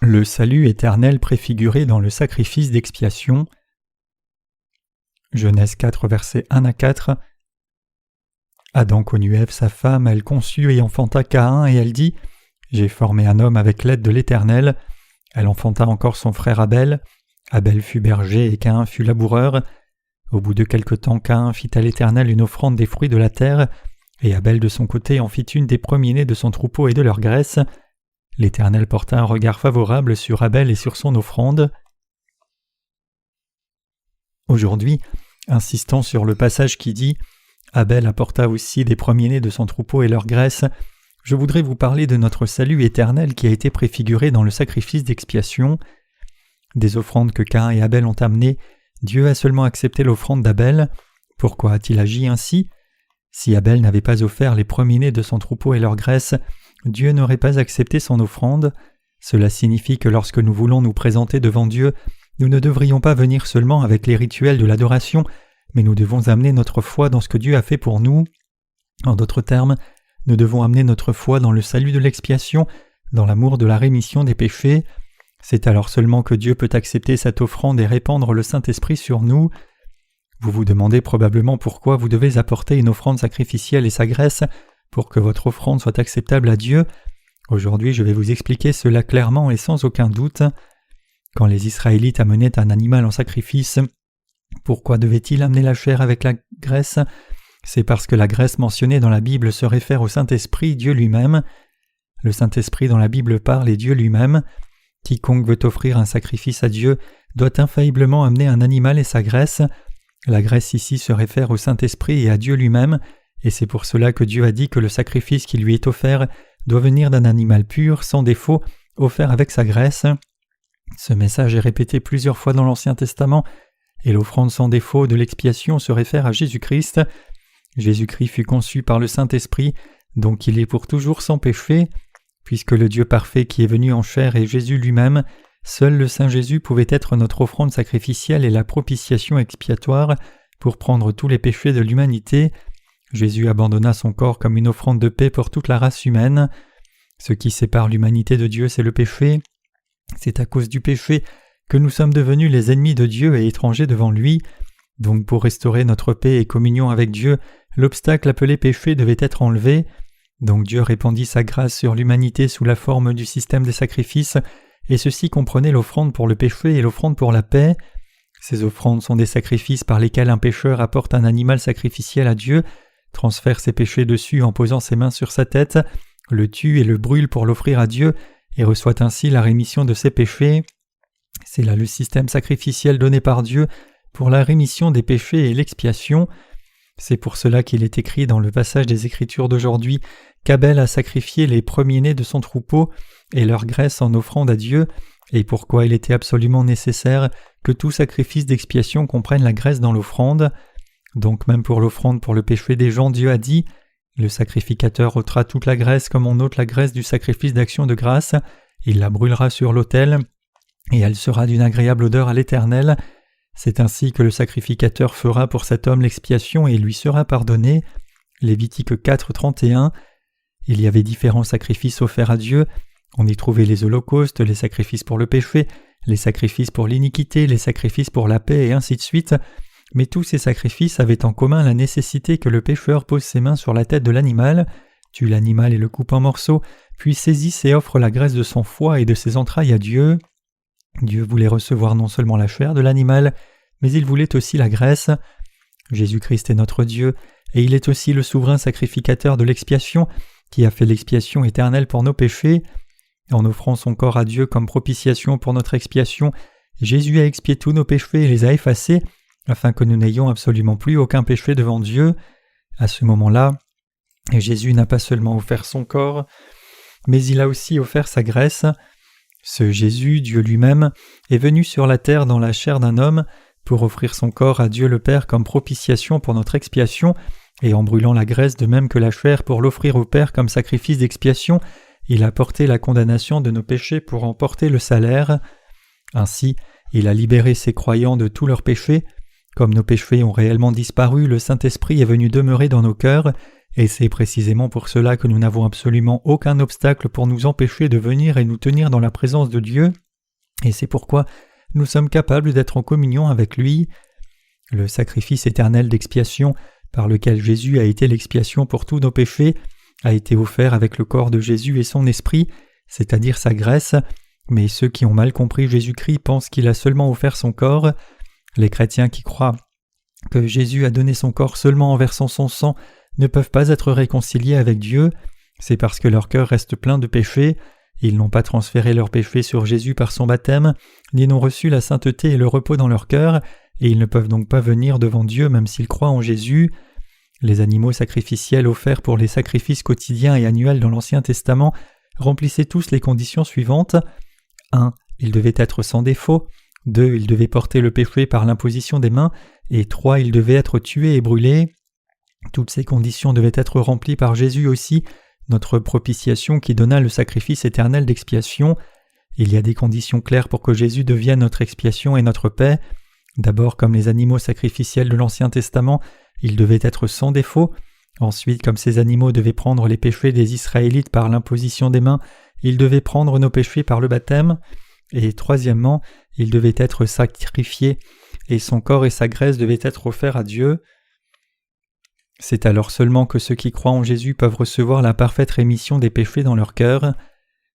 Le salut éternel préfiguré dans le sacrifice d'expiation. Genèse 4, versets 1 à 4. Adam connut Ève sa femme, elle conçut et enfanta Caïn, et elle dit : J'ai formé un homme avec l'aide de l'Éternel. Elle enfanta encore son frère Abel. Abel fut berger et Caïn fut laboureur. Au bout de quelque temps, Caïn fit à l'Éternel une offrande des fruits de la terre, et Abel de son côté en fit une des premiers-nés de son troupeau et de leur graisse. L'Éternel porta un regard favorable sur Abel et sur son offrande. Aujourd'hui, insistant sur le passage qui dit « Abel apporta aussi des premiers-nés de son troupeau et leur graisse », je voudrais vous parler de notre salut éternel qui a été préfiguré dans le sacrifice d'expiation. Des offrandes que Caïn et Abel ont amenées, Dieu a seulement accepté l'offrande d'Abel. Pourquoi a-t-il agi ainsi ? Si Abel n'avait pas offert les premiers-nés de son troupeau et leur graisse, Dieu n'aurait pas accepté son offrande. Cela signifie que lorsque nous voulons nous présenter devant Dieu, nous ne devrions pas venir seulement avec les rituels de l'adoration, mais nous devons amener notre foi dans ce que Dieu a fait pour nous. En d'autres termes, nous devons amener notre foi dans le salut de l'expiation, dans l'amour de la rémission des péchés. C'est alors seulement que Dieu peut accepter cette offrande et répandre le Saint-Esprit sur nous. Vous vous demandez probablement pourquoi vous devez apporter une offrande sacrificielle et sa graisse pour que votre offrande soit acceptable à Dieu. Aujourd'hui, je vais vous expliquer cela clairement et sans aucun doute. Quand les Israélites amenaient un animal en sacrifice, pourquoi devaient-ils amener la chair avec la graisse ? C'est parce que la graisse mentionnée dans la Bible se réfère au Saint-Esprit, Dieu lui-même. Le Saint-Esprit dans la Bible parle et Dieu lui-même. Quiconque veut offrir un sacrifice à Dieu doit infailliblement amener un animal et sa graisse. La graisse ici se réfère au Saint-Esprit et à Dieu lui-même, et c'est pour cela que Dieu a dit que le sacrifice qui lui est offert doit venir d'un animal pur, sans défaut, offert avec sa graisse. Ce message est répété plusieurs fois dans l'Ancien Testament, et l'offrande sans défaut de l'expiation se réfère à Jésus-Christ. Jésus-Christ fut conçu par le Saint-Esprit, donc il est pour toujours sans péché. Puisque le Dieu parfait qui est venu en chair est Jésus lui-même, seul le Saint Jésus pouvait être notre offrande sacrificielle et la propitiation expiatoire pour prendre tous les péchés de l'humanité. Jésus abandonna son corps comme une offrande de paix pour toute la race humaine. Ce qui sépare l'humanité de Dieu, c'est le péché. C'est à cause du péché que nous sommes devenus les ennemis de Dieu et étrangers devant lui. Donc pour restaurer notre paix et communion avec Dieu, l'obstacle appelé péché devait être enlevé. Donc Dieu répandit sa grâce sur l'humanité sous la forme du système des sacrifices, et ceci comprenait l'offrande pour le péché et l'offrande pour la paix. Ces offrandes sont des sacrifices par lesquels un pécheur apporte un animal sacrificiel à Dieu, transfère ses péchés dessus en posant ses mains sur sa tête, le tue et le brûle pour l'offrir à Dieu, et reçoit ainsi la rémission de ses péchés. C'est là le système sacrificiel donné par Dieu pour la rémission des péchés et l'expiation. C'est pour cela qu'il est écrit dans le passage des Écritures d'aujourd'hui qu'Abel a sacrifié les premiers-nés de son troupeau et leur graisse en offrande à Dieu, et pourquoi il était absolument nécessaire que tout sacrifice d'expiation comprenne la graisse dans l'offrande. Donc même pour l'offrande pour le péché des gens, Dieu a dit « Le sacrificateur ôtera toute la graisse comme on ôte la graisse du sacrifice d'action de grâce, il la brûlera sur l'autel, et elle sera d'une agréable odeur à l'Éternel. C'est ainsi que le sacrificateur fera pour cet homme l'expiation et il lui sera pardonné. » Lévitique 4, 31. Il y avait différents sacrifices offerts à Dieu. On y trouvait les holocaustes, les sacrifices pour le péché, les sacrifices pour l'iniquité, les sacrifices pour la paix et ainsi de suite. Mais tous ces sacrifices avaient en commun la nécessité que le pécheur pose ses mains sur la tête de l'animal, tue l'animal et le coupe en morceaux, puis saisisse et offre la graisse de son foie et de ses entrailles à Dieu. Dieu voulait recevoir non seulement la chair de l'animal, mais il voulait aussi la graisse. Jésus-Christ est notre Dieu, et il est aussi le souverain sacrificateur de l'expiation, qui a fait l'expiation éternelle pour nos péchés. En offrant son corps à Dieu comme propitiation pour notre expiation, Jésus a expié tous nos péchés et les a effacés, afin que nous n'ayons absolument plus aucun péché devant Dieu. À ce moment-là, Jésus n'a pas seulement offert son corps, mais il a aussi offert sa graisse. Ce Jésus, Dieu lui-même, est venu sur la terre dans la chair d'un homme pour offrir son corps à Dieu le Père comme propitiation pour notre expiation, et en brûlant la graisse de même que la chair pour l'offrir au Père comme sacrifice d'expiation, il a porté la condamnation de nos péchés pour en porter le salaire. Ainsi, il a libéré ses croyants de tous leurs péchés. Comme nos péchés ont réellement disparu, le Saint-Esprit est venu demeurer dans nos cœurs, Et c'est précisément pour cela que nous n'avons absolument aucun obstacle pour nous empêcher de venir et nous tenir dans la présence de Dieu, et c'est pourquoi nous sommes capables d'être en communion avec lui. Le sacrifice éternel d'expiation, par lequel Jésus a été l'expiation pour tous nos péchés, a été offert avec le corps de Jésus et son esprit, c'est-à-dire sa graisse, mais ceux qui ont mal compris Jésus-Christ pensent qu'il a seulement offert son corps. Les chrétiens qui croient que Jésus a donné son corps seulement en versant son sang ne peuvent pas être réconciliés avec Dieu, c'est parce que leur cœur reste plein de péchés. Ils n'ont pas transféré leurs péchés sur Jésus par son baptême, ni n'ont reçu la sainteté et le repos dans leur cœur, et ils ne peuvent donc pas venir devant Dieu même s'ils croient en Jésus. Les animaux sacrificiels offerts pour les sacrifices quotidiens et annuels dans l'Ancien Testament remplissaient tous les conditions suivantes. 1. Ils devaient être sans défaut. 2. Ils devaient porter le péché par l'imposition des mains. Et 3. Ils devaient être tués et brûlés. Toutes ces conditions devaient être remplies par Jésus aussi, notre propitiation qui donna le sacrifice éternel d'expiation. Il y a des conditions claires pour que Jésus devienne notre expiation et notre paix. D'abord, comme les animaux sacrificiels de l'Ancien Testament, ils devaient être sans défaut. Ensuite, comme ces animaux devaient prendre les péchés des Israélites par l'imposition des mains, ils devaient prendre nos péchés par le baptême. Et troisièmement, ils devaient être sacrifiés, et son corps et sa graisse devaient être offerts à Dieu. C'est alors seulement que ceux qui croient en Jésus peuvent recevoir la parfaite rémission des péchés dans leur cœur.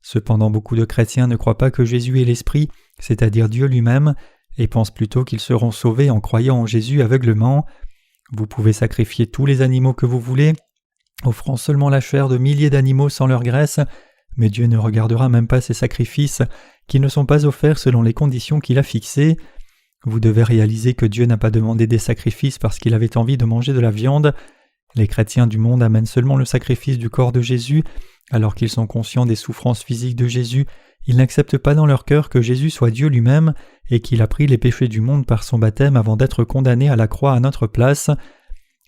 Cependant, beaucoup de chrétiens ne croient pas que Jésus est l'Esprit, c'est-à-dire Dieu lui-même, et pensent plutôt qu'ils seront sauvés en croyant en Jésus aveuglement. Vous pouvez sacrifier tous les animaux que vous voulez, offrant seulement la chair de milliers d'animaux sans leur graisse, mais Dieu ne regardera même pas ces sacrifices qui ne sont pas offerts selon les conditions qu'il a fixées. Vous devez réaliser que Dieu n'a pas demandé des sacrifices parce qu'il avait envie de manger de la viande. Les chrétiens du monde amènent seulement le sacrifice du corps de Jésus, alors qu'ils sont conscients des souffrances physiques de Jésus. Ils n'acceptent pas dans leur cœur que Jésus soit Dieu lui-même et qu'il a pris les péchés du monde par son baptême avant d'être condamné à la croix à notre place.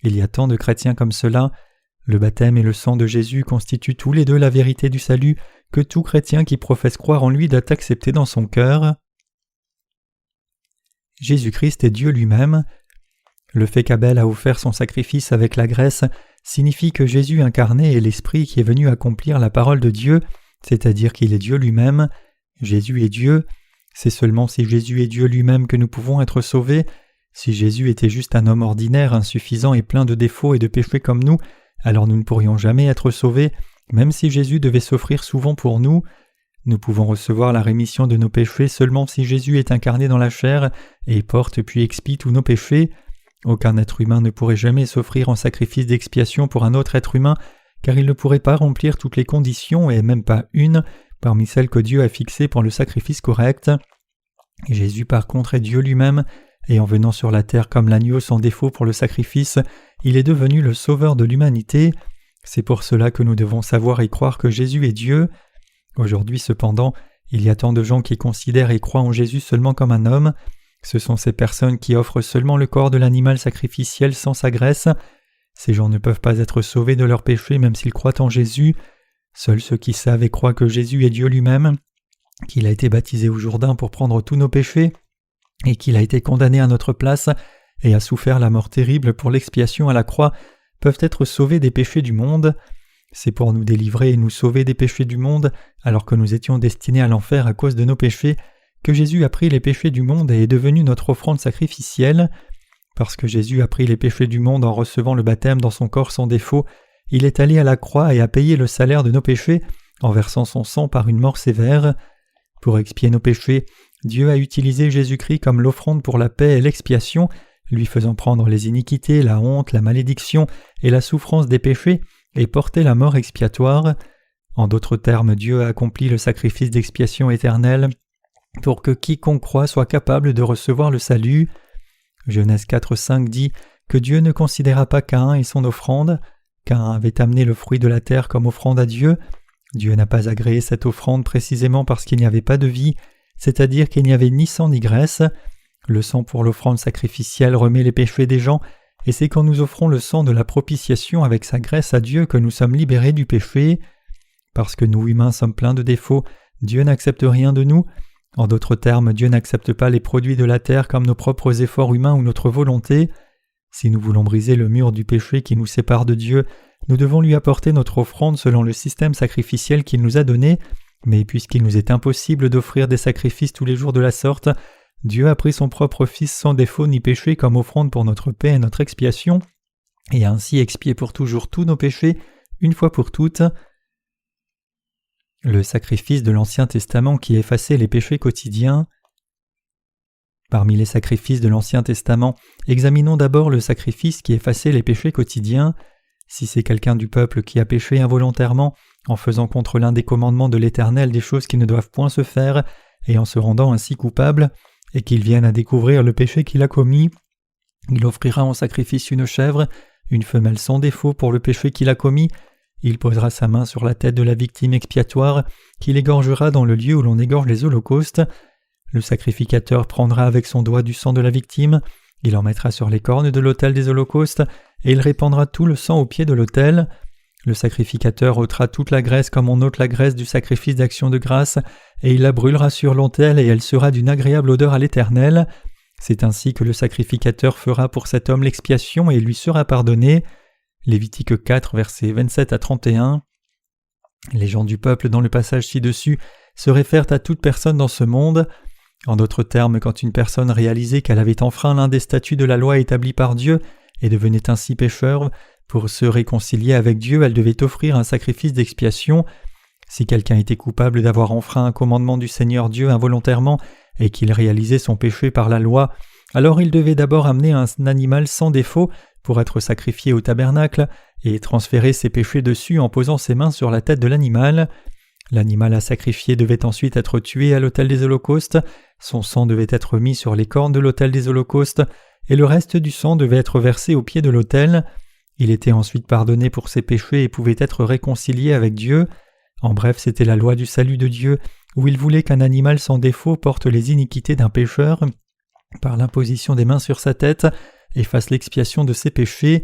Il y a tant de chrétiens comme cela. Le baptême et le sang de Jésus constituent tous les deux la vérité du salut que tout chrétien qui professe croire en lui doit accepter dans son cœur. Jésus-Christ est Dieu lui-même. Le fait qu'Abel a offert son sacrifice avec la graisse signifie que Jésus incarné est l'Esprit qui est venu accomplir la parole de Dieu, c'est-à-dire qu'il est Dieu lui-même. Jésus est Dieu. C'est seulement si Jésus est Dieu lui-même que nous pouvons être sauvés. Si Jésus était juste un homme ordinaire, insuffisant et plein de défauts et de péchés comme nous, alors nous ne pourrions jamais être sauvés, même si Jésus devait souffrir souvent pour nous. Nous pouvons recevoir la rémission de nos péchés seulement si Jésus est incarné dans la chair et porte puis expie tous nos péchés. Aucun être humain ne pourrait jamais s'offrir en sacrifice d'expiation pour un autre être humain, car il ne pourrait pas remplir toutes les conditions et même pas une parmi celles que Dieu a fixées pour le sacrifice correct. Jésus par contre est Dieu lui-même, et en venant sur la terre comme l'agneau sans défaut pour le sacrifice, il est devenu le sauveur de l'humanité. C'est pour cela que nous devons savoir et croire que Jésus est Dieu. Aujourd'hui cependant, il y a tant de gens qui considèrent et croient en Jésus seulement comme un homme. Ce sont ces personnes qui offrent seulement le corps de l'animal sacrificiel sans sa graisse. Ces gens ne peuvent pas être sauvés de leurs péchés même s'ils croient en Jésus. Seuls ceux qui savent et croient que Jésus est Dieu lui-même, qu'il a été baptisé au Jourdain pour prendre tous nos péchés, et qu'il a été condamné à notre place et a souffert la mort terrible pour l'expiation à la croix, peuvent être sauvés des péchés du monde. C'est pour nous délivrer et nous sauver des péchés du monde, alors que nous étions destinés à l'enfer à cause de nos péchés, que Jésus a pris les péchés du monde et est devenu notre offrande sacrificielle. Parce que Jésus a pris les péchés du monde en recevant le baptême dans son corps sans défaut, il est allé à la croix et a payé le salaire de nos péchés en versant son sang par une mort sévère. Pour expier nos péchés, Dieu a utilisé Jésus-Christ comme l'offrande pour la paix et l'expiation, lui faisant prendre les iniquités, la honte, la malédiction et la souffrance des péchés et porter la mort expiatoire. En d'autres termes, Dieu a accompli le sacrifice d'expiation éternelle pour que quiconque croit soit capable de recevoir le salut. Genèse 4,5 dit que Dieu ne considéra pas Caïn et son offrande. Caïn avait amené le fruit de la terre comme offrande à Dieu. Dieu n'a pas agréé cette offrande précisément parce qu'il n'y avait pas de vie, c'est-à-dire qu'il n'y avait ni sang ni graisse. Le sang pour l'offrande sacrificielle remet les péchés des gens, et c'est quand nous offrons le sang de la propitiation avec sa graisse à Dieu que nous sommes libérés du péché. Parce que nous humains sommes pleins de défauts, Dieu n'accepte rien de nous. En d'autres termes, Dieu n'accepte pas les produits de la terre comme nos propres efforts humains ou notre volonté. Si nous voulons briser le mur du péché qui nous sépare de Dieu, nous devons lui apporter notre offrande selon le système sacrificiel qu'il nous a donné, mais puisqu'il nous est impossible d'offrir des sacrifices tous les jours de la sorte, Dieu a pris son propre Fils sans défaut ni péché comme offrande pour notre paix et notre expiation, et a ainsi expié pour toujours tous nos péchés, une fois pour toutes. Le sacrifice de l'Ancien Testament qui effaçait les péchés quotidiens. Parmi les sacrifices de l'Ancien Testament, examinons d'abord le sacrifice qui effaçait les péchés quotidiens. Si c'est quelqu'un du peuple qui a péché involontairement, en faisant contre l'un des commandements de l'Éternel des choses qui ne doivent point se faire, et en se rendant ainsi coupable, et qu'il vienne à découvrir le péché qu'il a commis, il offrira en sacrifice une chèvre, une femelle sans défaut pour le péché qu'il a commis, il posera sa main sur la tête de la victime expiatoire, qu'il égorgera dans le lieu où l'on égorge les holocaustes. Le sacrificateur prendra avec son doigt du sang de la victime, il en mettra sur les cornes de l'autel des holocaustes, et il répandra tout le sang au pied de l'autel. Le sacrificateur ôtera toute la graisse comme on ôte la graisse du sacrifice d'action de grâce, et il la brûlera sur l'autel, et elle sera d'une agréable odeur à l'Éternel. C'est ainsi que le sacrificateur fera pour cet homme l'expiation, et il lui sera pardonné. Lévitique 4, versets 27 à 31. Les gens du peuple dans le passage ci-dessus se réfèrent à toute personne dans ce monde. En d'autres termes, quand une personne réalisait qu'elle avait enfreint l'un des statuts de la loi établis par Dieu et devenait ainsi pécheur, pour se réconcilier avec Dieu, elle devait offrir un sacrifice d'expiation. Si quelqu'un était coupable d'avoir enfreint un commandement du Seigneur Dieu involontairement et qu'il réalisait son péché par la loi, alors il devait d'abord amener un animal sans défaut pour être sacrifié au tabernacle et transférer ses péchés dessus en posant ses mains sur la tête de l'animal. L'animal à sacrifier devait ensuite être tué à l'autel des holocaustes, son sang devait être mis sur les cornes de l'autel des holocaustes, et le reste du sang devait être versé au pied de l'autel. Il était ensuite pardonné pour ses péchés et pouvait être réconcilié avec Dieu. En bref, c'était la loi du salut de Dieu, où il voulait qu'un animal sans défaut porte les iniquités d'un pécheur, par l'imposition des mains sur sa tête, et fasse l'expiation de ses péchés.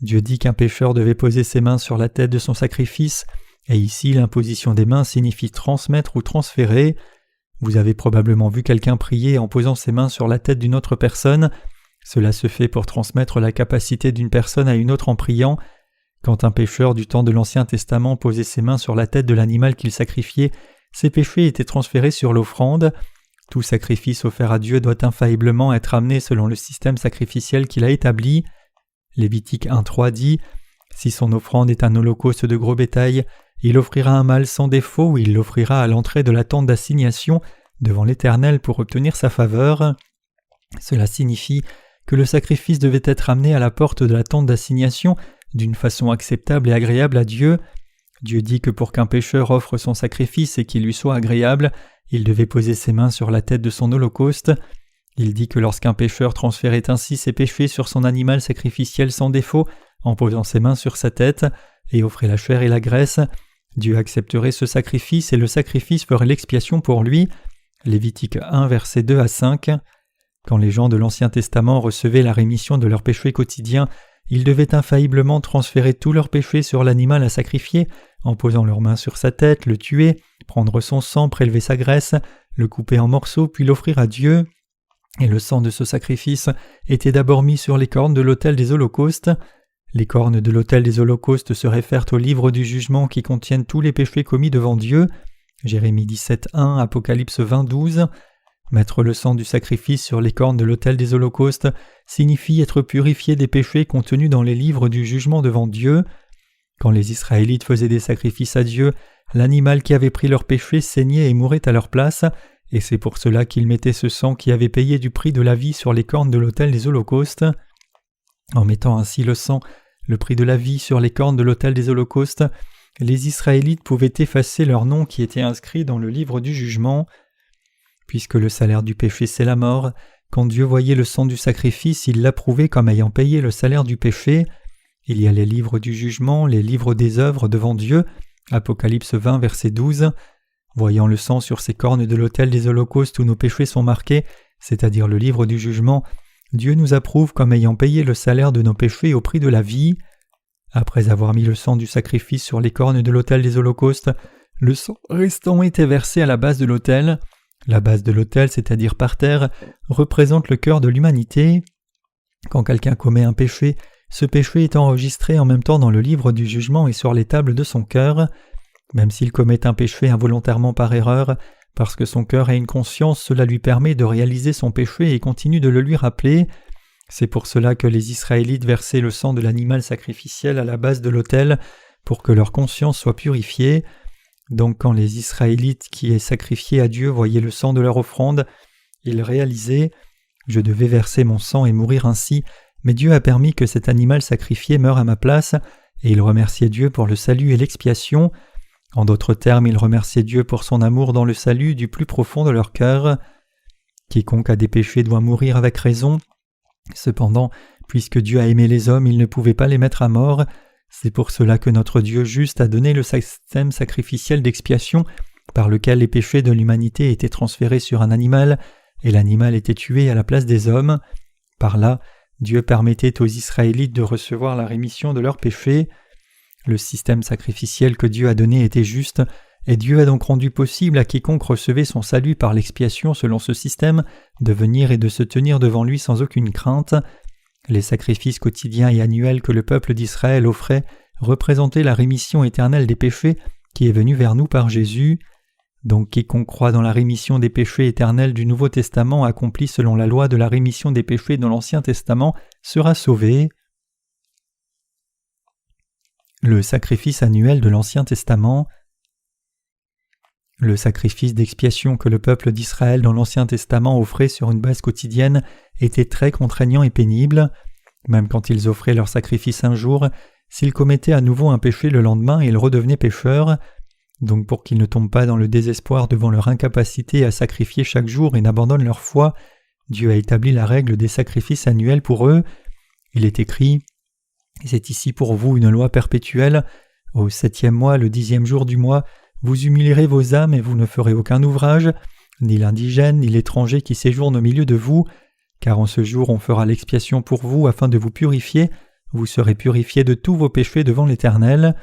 Dieu dit qu'un pécheur devait poser ses mains sur la tête de son sacrifice, et ici l'imposition des mains signifie transmettre ou transférer. Vous avez probablement vu quelqu'un prier en posant ses mains sur la tête d'une autre personne. Cela se fait pour transmettre la capacité d'une personne à une autre en priant. Quand un pécheur du temps de l'Ancien Testament posait ses mains sur la tête de l'animal qu'il sacrifiait, ses péchés étaient transférés sur l'offrande. Tout sacrifice offert à Dieu doit infailliblement être amené selon le système sacrificiel qu'il a établi. Lévitique 1.3 dit « Si son offrande est un holocauste de gros bétail, il offrira un mâle sans défaut ou il l'offrira à l'entrée de la tente d'assignation devant l'Éternel pour obtenir sa faveur. » Cela signifie que le sacrifice devait être amené à la porte de la tente d'assignation d'une façon acceptable et agréable à Dieu. Dieu dit que pour qu'un pécheur offre son sacrifice et qu'il lui soit agréable, il devait poser ses mains sur la tête de son holocauste. Il dit que lorsqu'un pécheur transférait ainsi ses péchés sur son animal sacrificiel sans défaut, en posant ses mains sur sa tête, et offrait la chair et la graisse, Dieu accepterait ce sacrifice et le sacrifice ferait l'expiation pour lui. Lévitique 1, versets 2 à 5. Quand les gens de l'Ancien Testament recevaient la rémission de leurs péchés quotidiens, ils devaient infailliblement transférer tous leurs péchés sur l'animal à sacrifier, en posant leurs mains sur sa tête, le tuer, prendre son sang, prélever sa graisse, le couper en morceaux, puis l'offrir à Dieu. Et le sang de ce sacrifice était d'abord mis sur les cornes de l'autel des holocaustes. Les cornes de l'autel des holocaustes se réfèrent au livre du jugement qui contiennent tous les péchés commis devant Dieu. Jérémie 17.1, Apocalypse 20.12. Mettre le sang du sacrifice sur les cornes de l'autel des holocaustes signifie être purifié des péchés contenus dans les livres du jugement devant Dieu. Quand les Israélites faisaient des sacrifices à Dieu, l'animal qui avait pris leurs péchés saignait et mourait à leur place, et c'est pour cela qu'ils mettaient ce sang qui avait payé du prix de la vie sur les cornes de l'autel des holocaustes. En mettant ainsi le sang, le prix de la vie sur les cornes de l'autel des holocaustes, les Israélites pouvaient effacer leur nom qui était inscrit dans le livre du jugement. Puisque le salaire du péché c'est la mort, quand Dieu voyait le sang du sacrifice, il l'approuvait comme ayant payé le salaire du péché. Il y a les livres du jugement, les livres des œuvres devant Dieu, Apocalypse 20, verset 12. Voyant le sang sur ces cornes de l'autel des holocaustes où nos péchés sont marqués, c'est-à-dire le livre du jugement, Dieu nous approuve comme ayant payé le salaire de nos péchés au prix de la vie. Après avoir mis le sang du sacrifice sur les cornes de l'autel des holocaustes, le sang restant était versé à la base de l'autel. La base de l'autel, c'est-à-dire par terre, représente le cœur de l'humanité. Quand quelqu'un commet un péché, ce péché est enregistré en même temps dans le livre du jugement et sur les tables de son cœur. Même s'il commet un péché involontairement par erreur, parce que son cœur a une conscience, cela lui permet de réaliser son péché et continue de le lui rappeler. C'est pour cela que les Israélites versaient le sang de l'animal sacrificiel à la base de l'autel pour que leur conscience soit purifiée. Donc quand les Israélites qui est sacrifiés à Dieu voyaient le sang de leur offrande, ils réalisaient « Je devais verser mon sang et mourir ainsi, mais Dieu a permis que cet animal sacrifié meure à ma place » et ils remerciaient Dieu pour le salut et l'expiation. En d'autres termes, ils remerciaient Dieu pour son amour dans le salut du plus profond de leur cœur. Quiconque a des péchés doit mourir avec raison. Cependant, puisque Dieu a aimé les hommes, il ne pouvait pas les mettre à mort. C'est pour cela que notre Dieu juste a donné le système sacrificiel d'expiation par lequel les péchés de l'humanité étaient transférés sur un animal et l'animal était tué à la place des hommes. Par là, Dieu permettait aux Israélites de recevoir la rémission de leurs péchés. Le système sacrificiel que Dieu a donné était juste, et Dieu a donc rendu possible à quiconque recevait son salut par l'expiation selon ce système de venir et de se tenir devant lui sans aucune crainte. Les sacrifices quotidiens et annuels que le peuple d'Israël offrait représentaient la rémission éternelle des péchés qui est venue vers nous par Jésus. Donc quiconque croit dans la rémission des péchés éternels du Nouveau Testament accompli selon la loi de la rémission des péchés dans l'Ancien Testament sera sauvé. Le sacrifice annuel de l'Ancien Testament. Le sacrifice d'expiation que le peuple d'Israël dans l'Ancien Testament offrait sur une base quotidienne était très contraignant et pénible. Même quand ils offraient leur sacrifice un jour, s'ils commettaient à nouveau un péché le lendemain, ils redevenaient pécheurs. Donc pour qu'ils ne tombent pas dans le désespoir devant leur incapacité à sacrifier chaque jour et n'abandonnent leur foi, Dieu a établi la règle des sacrifices annuels pour eux. Il est écrit « C'est ici pour vous une loi perpétuelle. Au 7e mois, le 10e jour du mois, vous humilierez vos âmes et vous ne ferez aucun ouvrage, ni l'indigène, ni l'étranger qui séjourne au milieu de vous, car en ce jour on fera l'expiation pour vous afin de vous purifier, vous serez purifiés de tous vos péchés devant l'Éternel. »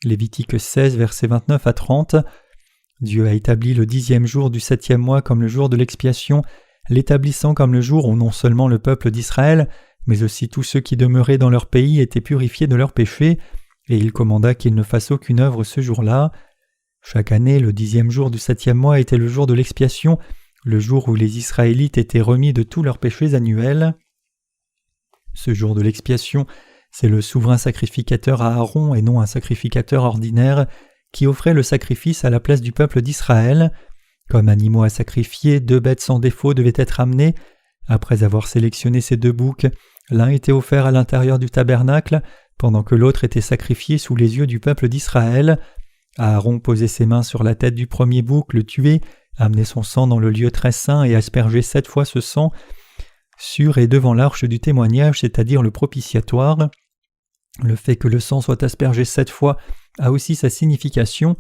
Lévitique 16, versets 29 à 30. Dieu a établi le 10e jour du 7e mois comme le jour de l'expiation, l'établissant comme le jour où non seulement le peuple d'Israël, mais aussi tous ceux qui demeuraient dans leur pays étaient purifiés de leurs péchés, et il commanda qu'ils ne fassent aucune œuvre ce jour-là. Chaque année, le 10e jour du 7e mois était le jour de l'expiation, le jour où les Israélites étaient remis de tous leurs péchés annuels. Ce jour de l'expiation, c'est le souverain sacrificateur Aaron et non un sacrificateur ordinaire qui offrait le sacrifice à la place du peuple d'Israël. Comme animaux à sacrifier, 2 bêtes sans défaut devaient être amenées. Après avoir sélectionné ces 2 boucs, l'un était offert à l'intérieur du tabernacle, pendant que l'autre était sacrifié sous les yeux du peuple d'Israël. Aaron posait ses mains sur la tête du premier bouc, le tuait, amenait son sang dans le lieu très saint et aspergeait 7 fois ce sang sur et devant l'arche du témoignage, c'est-à-dire le propitiatoire. Le fait que le sang soit aspergé 7 fois a aussi sa signification.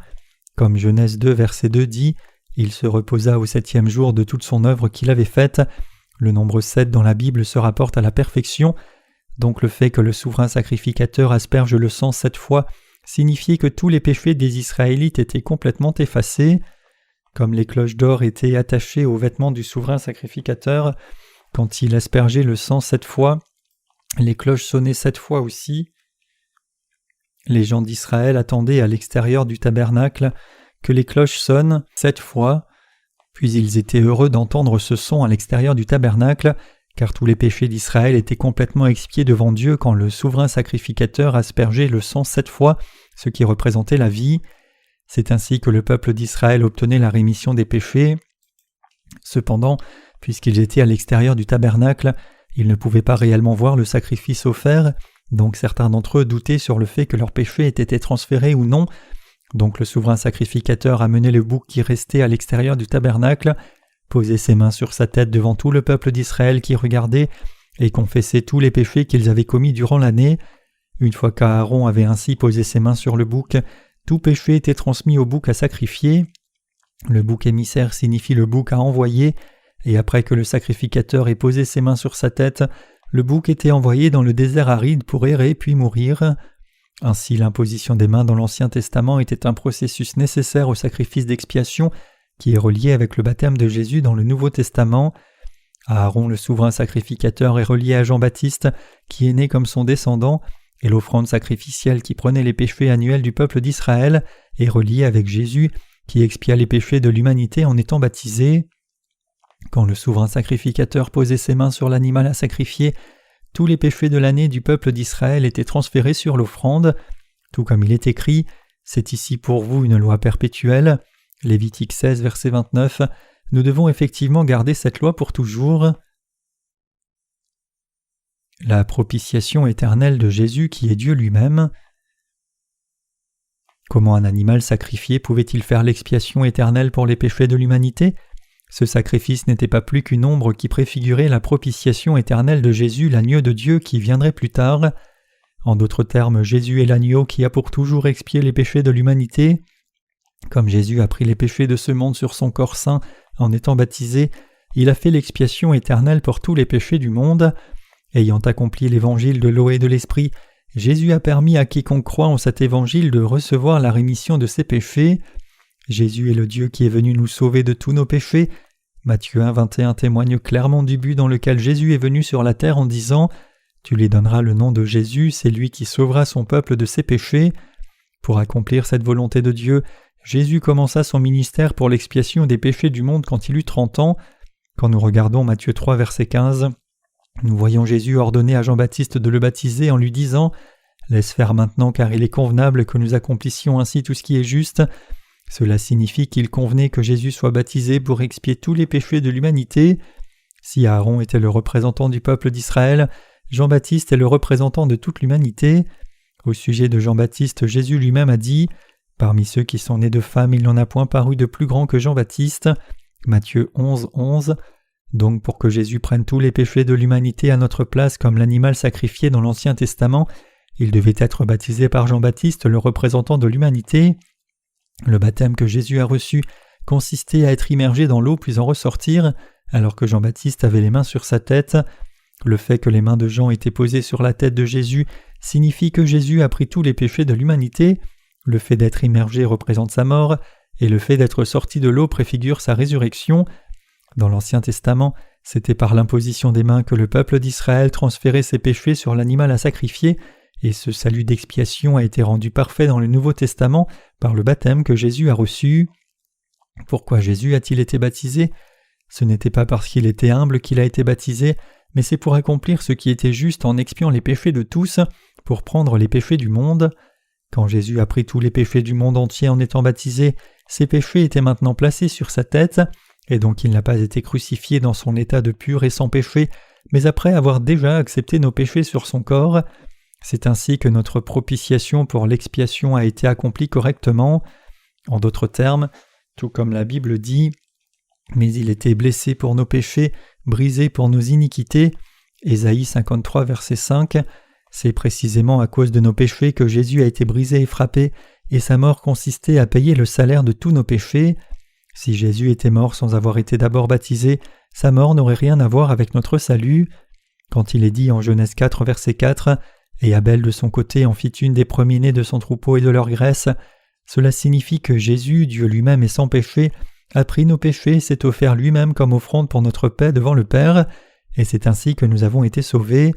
Comme Genèse 2, verset 2 dit « Il se reposa au 7e jour de toute son œuvre qu'il avait faite ». Le nombre 7 dans la Bible se rapporte à la perfection. Donc le fait que le souverain sacrificateur asperge le sang 7 fois signifiait que tous les péchés des Israélites étaient complètement effacés. Comme les cloches d'or étaient attachées aux vêtements du souverain sacrificateur, quand il aspergeait le sang 7 fois, les cloches sonnaient 7 fois aussi. Les gens d'Israël attendaient à l'extérieur du tabernacle que les cloches sonnent 7 fois, puis ils étaient heureux d'entendre ce son à l'extérieur du tabernacle, car tous les péchés d'Israël étaient complètement expiés devant Dieu quand le souverain sacrificateur aspergeait le sang 7 fois, ce qui représentait la vie. C'est ainsi que le peuple d'Israël obtenait la rémission des péchés. Cependant, puisqu'ils étaient à l'extérieur du tabernacle, ils ne pouvaient pas réellement voir le sacrifice offert, donc certains d'entre eux doutaient sur le fait que leurs péchés aient été transférés ou non. Donc le souverain sacrificateur amenait le bouc qui restait à l'extérieur du tabernacle, posait ses mains sur sa tête devant tout le peuple d'Israël qui regardait et confessait tous les péchés qu'ils avaient commis durant l'année. Une fois qu'Aaron avait ainsi posé ses mains sur le bouc, tout péché était transmis au bouc à sacrifier. Le bouc émissaire signifie le bouc à envoyer, et après que le sacrificateur ait posé ses mains sur sa tête, le bouc était envoyé dans le désert aride pour errer puis mourir. Ainsi, l'imposition des mains dans l'Ancien Testament était un processus nécessaire au sacrifice d'expiation qui est relié avec le baptême de Jésus dans le Nouveau Testament. Aaron, le souverain sacrificateur, est relié à Jean-Baptiste, qui est né comme son descendant, et l'offrande sacrificielle qui prenait les péchés annuels du peuple d'Israël est reliée avec Jésus, qui expia les péchés de l'humanité en étant baptisé. Quand le souverain sacrificateur posait ses mains sur l'animal à sacrifier, tous les péchés de l'année du peuple d'Israël étaient transférés sur l'offrande, tout comme il est écrit « C'est ici pour vous une loi perpétuelle » Lévitique 16, verset 29, nous devons effectivement garder cette loi pour toujours. La propitiation éternelle de Jésus qui est Dieu lui-même. Comment un animal sacrifié pouvait-il faire l'expiation éternelle pour les péchés de l'humanité ? Ce sacrifice n'était pas plus qu'une ombre qui préfigurait la propitiation éternelle de Jésus, l'agneau de Dieu qui viendrait plus tard. En d'autres termes, Jésus est l'agneau qui a pour toujours expié les péchés de l'humanité. Comme Jésus a pris les péchés de ce monde sur son corps saint en étant baptisé, il a fait l'expiation éternelle pour tous les péchés du monde. Ayant accompli l'évangile de l'eau et de l'esprit, Jésus a permis à quiconque croit en cet évangile de recevoir la rémission de ses péchés. Jésus est le Dieu qui est venu nous sauver de tous nos péchés. Matthieu 1, 21 témoigne clairement du but dans lequel Jésus est venu sur la terre en disant « Tu lui donneras le nom de Jésus, c'est lui qui sauvera son peuple de ses péchés. » Pour accomplir cette volonté de Dieu, Jésus commença son ministère pour l'expiation des péchés du monde quand il eut 30 ans. Quand nous regardons Matthieu 3, verset 15, nous voyons Jésus ordonner à Jean-Baptiste de le baptiser en lui disant « Laisse faire maintenant car il est convenable que nous accomplissions ainsi tout ce qui est juste. » Cela signifie qu'il convenait que Jésus soit baptisé pour expier tous les péchés de l'humanité. Si Aaron était le représentant du peuple d'Israël, Jean-Baptiste est le représentant de toute l'humanité. Au sujet de Jean-Baptiste, Jésus lui-même a dit « Parmi ceux qui sont nés de femmes, il n'en a point paru de plus grand que Jean-Baptiste. » Matthieu 11, 11. Donc pour que Jésus prenne tous les péchés de l'humanité à notre place comme l'animal sacrifié dans l'Ancien Testament, il devait être baptisé par Jean-Baptiste, le représentant de l'humanité. Le baptême que Jésus a reçu consistait à être immergé dans l'eau puis en ressortir, alors que Jean-Baptiste avait les mains sur sa tête. Le fait que les mains de Jean étaient posées sur la tête de Jésus signifie que Jésus a pris tous les péchés de l'humanité. Le fait d'être immergé représente sa mort, et le fait d'être sorti de l'eau préfigure sa résurrection. Dans l'Ancien Testament, c'était par l'imposition des mains que le peuple d'Israël transférait ses péchés sur l'animal à sacrifier, et ce salut d'expiation a été rendu parfait dans le Nouveau Testament par le baptême que Jésus a reçu. Pourquoi Jésus a-t-il été baptisé ? Ce n'était pas parce qu'il était humble qu'il a été baptisé, mais c'est pour accomplir ce qui était juste en expiant les péchés de tous, pour prendre les péchés du monde. Quand Jésus a pris tous les péchés du monde entier en étant baptisé, ces péchés étaient maintenant placés sur sa tête, et donc il n'a pas été crucifié dans son état de pur et sans péché, mais après avoir déjà accepté nos péchés sur son corps. C'est ainsi que notre propitiation pour l'expiation a été accomplie correctement. En d'autres termes, tout comme la Bible dit « Mais il était blessé pour nos péchés, brisé pour nos iniquités » Ésaïe 53, verset 5, c'est précisément à cause de nos péchés que Jésus a été brisé et frappé, et sa mort consistait à payer le salaire de tous nos péchés. Si Jésus était mort sans avoir été d'abord baptisé, sa mort n'aurait rien à voir avec notre salut. Quand il est dit en Genèse 4, verset 4, « Et Abel de son côté en fit une des premiers-nés de son troupeau et de leur graisse », cela signifie que Jésus, Dieu lui-même et sans péché, a pris nos péchés et s'est offert lui-même comme offrande pour notre paix devant le Père, et c'est ainsi que nous avons été sauvés.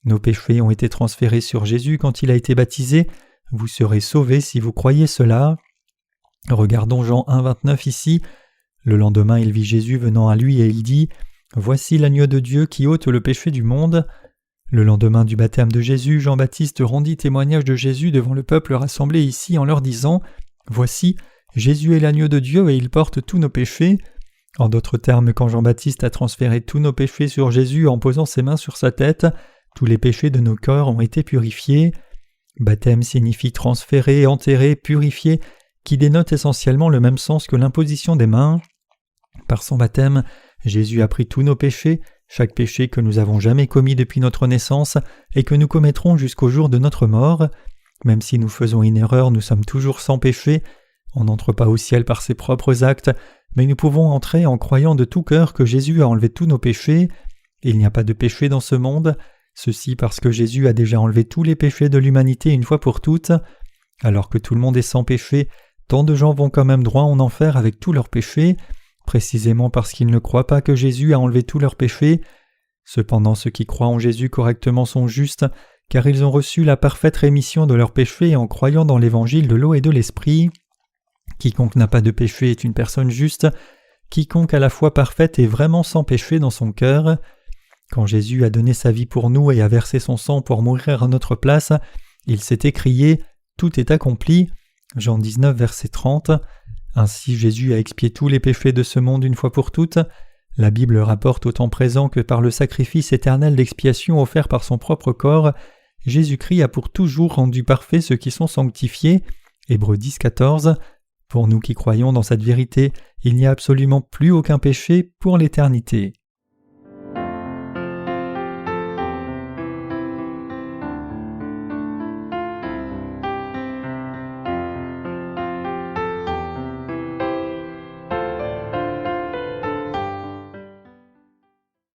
Nos péchés ont été transférés sur Jésus quand il a été baptisé. Vous serez sauvés si vous croyez cela. Regardons Jean 1, 29 ici. Le lendemain, il vit Jésus venant à lui et il dit « Voici l'agneau de Dieu qui ôte le péché du monde ». Le lendemain du baptême de Jésus, Jean-Baptiste rendit témoignage de Jésus devant le peuple rassemblé ici en leur disant « Voici, Jésus est l'agneau de Dieu et il porte tous nos péchés ». En d'autres termes, quand Jean-Baptiste a transféré tous nos péchés sur Jésus en posant ses mains sur sa tête, tous les péchés de nos corps ont été purifiés. Baptême signifie transférer, enterrer, purifier, qui dénote essentiellement le même sens que l'imposition des mains. Par son baptême, Jésus a pris tous nos péchés, chaque péché que nous avons jamais commis depuis notre naissance et que nous commettrons jusqu'au jour de notre mort. Même si nous faisons une erreur, nous sommes toujours sans péché. On n'entre pas au ciel par ses propres actes, mais nous pouvons entrer en croyant de tout cœur que Jésus a enlevé tous nos péchés. Il n'y a pas de péché dans ce monde, ceci parce que Jésus a déjà enlevé tous les péchés de l'humanité une fois pour toutes. Alors que tout le monde est sans péché, tant de gens vont quand même droit en enfer avec tous leurs péchés. précisément parce qu'ils ne croient pas que Jésus a enlevé tous leurs péchés. Cependant, ceux qui croient en Jésus correctement sont justes, car ils ont reçu la parfaite rémission de leurs péchés en croyant dans l'évangile de l'eau et de l'esprit. Quiconque n'a pas de péché est une personne juste. Quiconque a la foi parfaite est vraiment sans péché dans son cœur. Quand Jésus a donné sa vie pour nous et a versé son sang pour mourir à notre place, il s'est écrié « Tout est accompli » Jean 19, verset 30. Ainsi Jésus a expié tous les péchés de ce monde une fois pour toutes. La Bible rapporte au temps présent que par le sacrifice éternel d'expiation offert par son propre corps, Jésus-Christ a pour toujours rendu parfaits ceux qui sont sanctifiés. Hébreux 10, 14. Pour nous qui croyons dans cette vérité, il n'y a absolument plus aucun péché pour l'éternité.